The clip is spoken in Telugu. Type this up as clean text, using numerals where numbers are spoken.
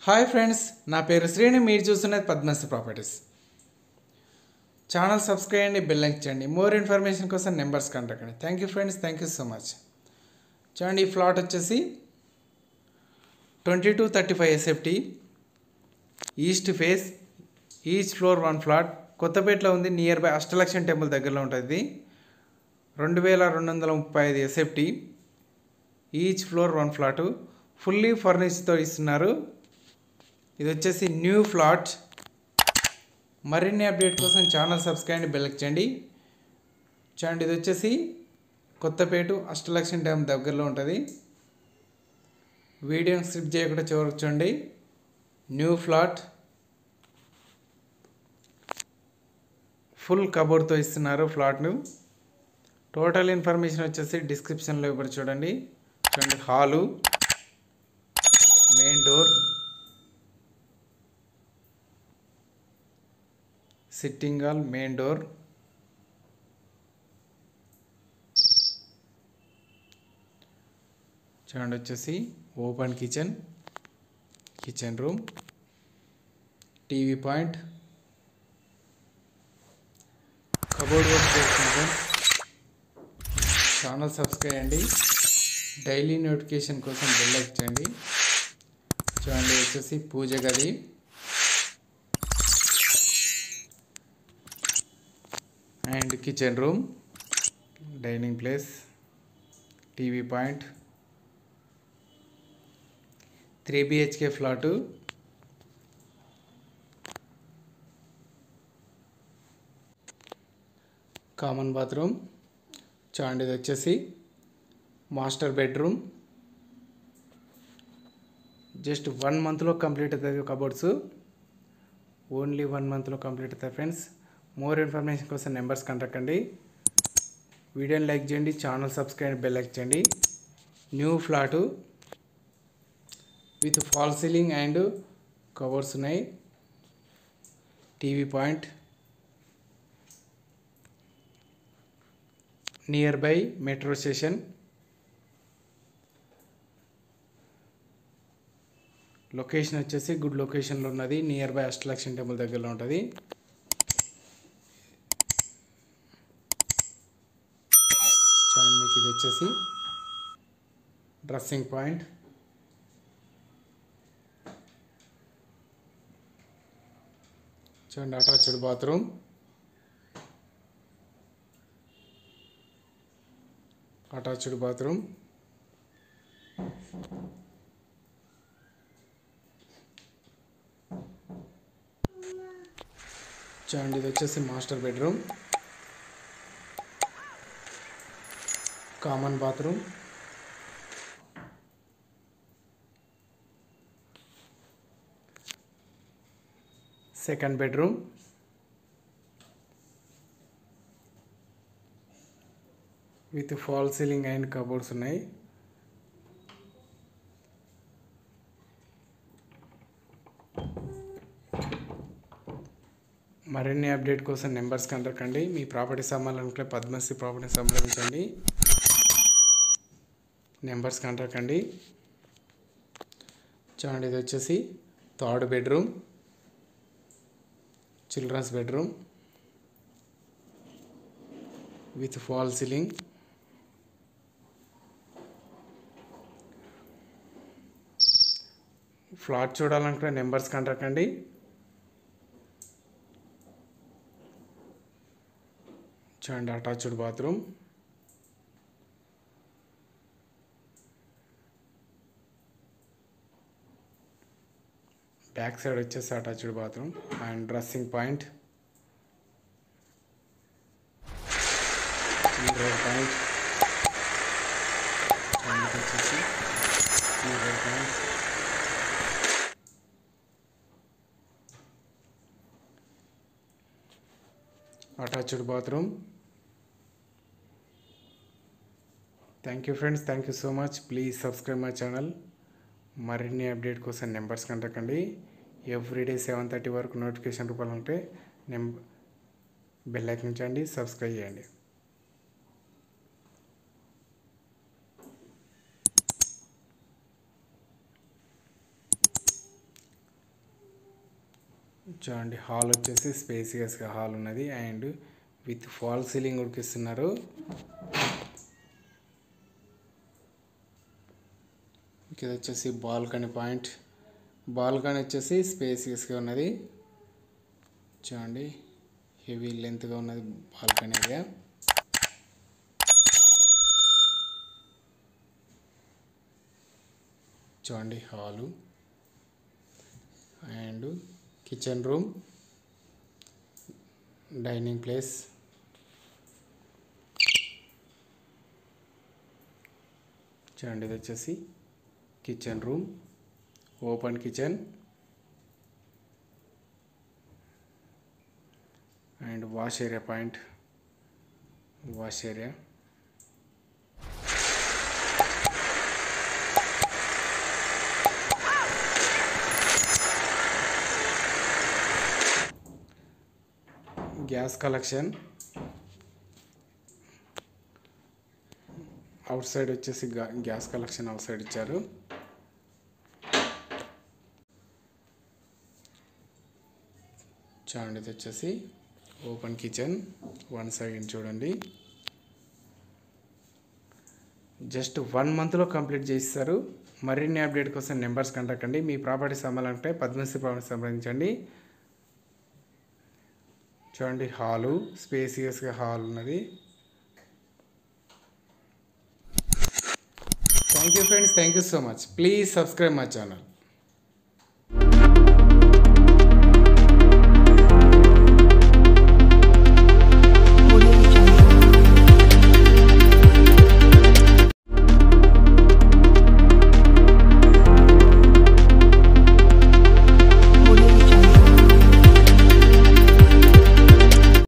హాయ్ ఫ్రెండ్స్, నా పేరు శ్రీని. మీరు చూస్తున్నది పద్మశ్రీ ప్రాపర్టీస్ ఛానల్. సబ్స్క్రైబ్ చేయండి, బెల్ లైక్ చేయండి. మోర్ ఇన్ఫర్మేషన్ కోసం నెంబర్స్ కాంటాక్ట్ అండి. Thank you friends, thank you so much. చూడండి, ఈ ఫ్లాట్ వచ్చేసి 2235 SFT, east face, each floor 1 flat, కొత్తపేటలో ఉంది. నియర్ బై అష్టలక్ష్మి టెంపుల్ దగ్గరలో ఉంటుంది. 2235 SFT, each floor 1 flat, fully ఫర్నిష్డ్తో ఇస్తున్నారు. ఇది వచ్చేసి న్యూ ఫ్లాట్. మరిన్ని అప్డేట్ కోసం ఛానల్ సబ్స్క్రైబ్ చేయండి, బెల్ చేయండి. చూడండి, ఇది వచ్చేసి కొత్తపేట అష్టలక్ష్మి డ్యామ్ దగ్గరలో ఉంటుంది. వీడియోని స్కిప్ చేయకుండా చివరికి చూడండి. న్యూ ఫ్లాట్, ఫుల్ కబోర్డ్తో ఇస్తున్నారు ఫ్లాట్ను. టోటల్ ఇన్ఫర్మేషన్ వచ్చేసి డిస్క్రిప్షన్లో ఇప్పుడు చూడండి. Hall, main door, sitting hall, main door, చూడండి వచ్చేసి open kitchen, kitchen room, TV point, cupboard work చేస్తుంది. ఛానల్ సబ్స్క్రైబ్ చేయండి, డైలీ నోటిఫికేషన్ కోసం బెల్ లైక్ చేయండి. చూడండి వచ్చేసి పూజ గది, and kitchen room, dining place, TV point, 3 BHK flat, common bathroom. చూడండి, ఇది వచ్చేసి మాస్టర్ బెడ్రూమ్. జస్ట్ 1 మంత్లో కంప్లీట్ అవుతుంది. కబోర్డ్స్ ఓన్లీ 1 మంత్లో కంప్లీట్ అవుతాయి ఫ్రెండ్స్. మోర్ ఇన్ఫర్మేషన్ కోసం నెంబర్స్ కాంటాక్ట్ అండి. వీడియోని లైక్ చేయండి, ఛానల్ సబ్స్క్రైబ్, బెల్ లైక్ చేయండి. New flat with fall ceiling and covers ఉన్నాయి. TV point, near by metro station. Location వచ్చేసి గుడ్ లొకేషన్లో ఉన్నది. నియర్ బై అష్టలక్ష్మి టెంపుల్ దగ్గరలో ఉంటుంది. చూడండి, మీకు ఇది వచ్చేసి డ్రెస్సింగ్ పాయింట్, చూడండి అటాచ్డ్ బాత్రూమ్, అటాచ్డ్ బాత్రూమ్, చూడండి ఇది వచ్చేసి master bedroom, common bathroom, second bedroom, with fall ceiling and cupboards ఉన్నాయి. మరిన్ని అప్డేట్ కోసం నెంబర్స్ కాంటాక్ట్ అండి. మీ ప్రాపర్టీ సంబంధించిన పద్మశ్రీ ప్రాపర్టీ సంప్రదించండి. నెంబర్స్ కాంటాక్ట్ అండి. చూడండి, ఇది వచ్చేసి third bedroom, children's bedroom with fall ceiling. Flat చూడాలనుకునే నెంబర్స్ కాంటాక్ట్ అండి. చూడండి అటాచ్డ్ బాత్రూమ్, బ్యాక్ సైడ్ వచ్చేసి attached bathroom and dressing point, mirror point, వచ్చేసి mirror point, attached bathroom. Thank you friends, thank you so much. Please subscribe my channel. మరిన్ని అప్డేట్ కోసం నెంబర్స్ కాంటాక్ట్ అండి. ఎవ్రీడే 7:30 వరకు నోటిఫికేషన్ రూపాయలు ఉంటే బెల్ ఐకాన్ చేయండి, సబ్స్క్రైబ్ చేయండి. చూడండి హాల్ వచ్చేసి స్పేసియస్గా హాల్ ఉన్నది అండ్ విత్ ఫాల్ సీలింగ్ ఉడికిస్తున్నారు. ఇది వచ్చేసి బాల్కనీ పాయింట్. బాల్కనీ వచ్చేసి స్పేసియస్గా ఉన్నది. చూడండి హెవీ లెంత్గా ఉన్నది బాల్కనీ ఏరియా. చూడండి hall and kitchen room, dining place. చూడండి ఇది వచ్చేసి kitchen room, open kitchen and wash area point, wash area. Gas collection out side వచ్చేసి గ్యాస్ కలెక్షన్ అవుట్ సైడ్ ఇచ్చారు. చూడండి ఇది వచ్చేసి ఓపెన్ కిచెన్, వన్ సైడ్ చూడండి. జస్ట్ 1 monthలో కంప్లీట్ చేస్తారు. మరిన్ని అప్డేట్ కోసం నెంబర్స్ కాంటాక్ట్ అండి. మీ ప్రాపర్టీస్ అమ్మాలంటే పద్మశ్రీ ప్రాపర్టీస్ సంప్రదించండి. చూడండి హాలు స్పేసియస్గా హాల్ ఉన్నది. Thank you friends, thank you so much. Please subscribe my channel.